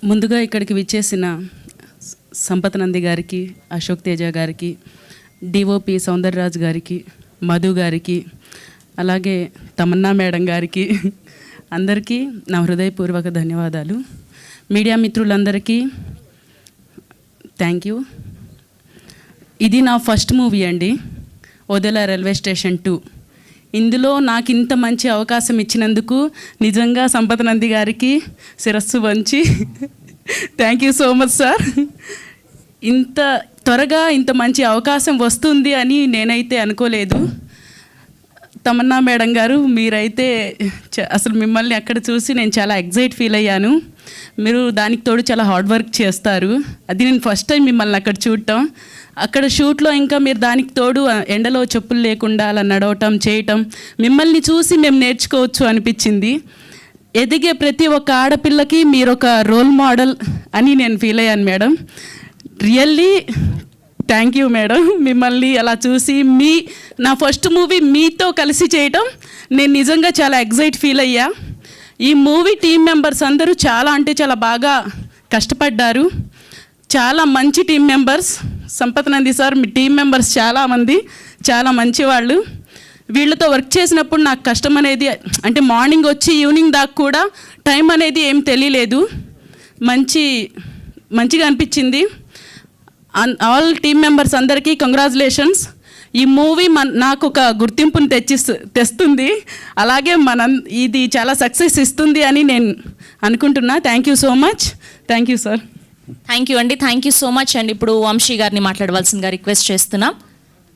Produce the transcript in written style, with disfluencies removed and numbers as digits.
ముందుగా ఇక్కడికి విచ్చేసిన సంపత్ నంది గారికి, అశోక్ తేజ గారికి, డిఓపి సౌందర్రాజ్ గారికి, మధు గారికి, అలాగే తమన్నా మేడం గారికి అందరికీ నా హృదయపూర్వక ధన్యవాదాలు. మీడియా మిత్రులందరికీ థ్యాంక్ యూ. ఇది నా ఫస్ట్ మూవీ అండి, ఓదెల రైల్వే స్టేషన్ 2. ఇందులో నాకు ఇంత మంచి అవకాశం ఇచ్చినందుకు నిజంగా సంపత్ నంది గారికి శిరస్సు వంచి thank you so much sir. ఇంత త్వరగా ఇంత మంచి అవకాశం వస్తుంది అని నేనైతే అనుకోలేదు. తమన్నా మేడం గారు, మీరైతే అసలు మిమ్మల్ని అక్కడ చూసి నేను చాలా ఎగ్జైట్ ఫీల్ అయ్యాను. మీరు దానికి తోడు చాలా హార్డ్ వర్క్ చేస్తారు. అది నేను ఫస్ట్ టైం మిమ్మల్ని అక్కడ చూడటం. అక్కడ షూట్లో ఇంకా మీరు దానికి తోడు ఎండలో చెప్పులు లేకుండా అలా నడవటం చేయటం మిమ్మల్ని చూసి మేము నేర్చుకోవచ్చు అనిపించింది. ఎదిగే ప్రతి ఒక్క ఆడపిల్లకి మీరు ఒక రోల్ మోడల్ అని నేను ఫీల్ అయ్యాను madam. Really thank you madam. మిమ్మల్ని అలా చూసి నా ఫస్ట్ మూవీ మీతో కలిసి చేయటం నేను నిజంగా చాలా ఎగ్జైట్ ఫీల్ అయ్యా. ఈ మూవీ టీం మెంబర్స్ అందరూ చాలా అంటే చాలా బాగా కష్టపడ్డారు. చాలా మంచి team members. Sampath Nandi sir, మీ టీం మెంబర్స్ చాలామంది చాలా మంచివాళ్ళు. వీళ్ళతో వర్క్ చేసినప్పుడు నాకు కష్టం అనేది అంటే మార్నింగ్ వచ్చి ఈవినింగ్ దాకా కూడా టైం అనేది ఏం తెలియలేదు. మంచిగా అనిపించింది. ఆల్ టీమ్ మెంబర్స్ అందరికీ కంగ్రాచులేషన్స్. ఈ మూవీ నాకు ఒక గుర్తింపుని తెస్తుంది, అలాగే ఇది చాలా సక్సెస్ ఇస్తుంది అని నేను అనుకుంటున్నా. Thank you so much. Thank you sir. Thank you అండి. థ్యాంక్ యూ సో మచ్ అండి. ఇప్పుడు వంశీ గారిని మాట్లాడవలసిందిగా రిక్వెస్ట్ చేస్తున్నాం.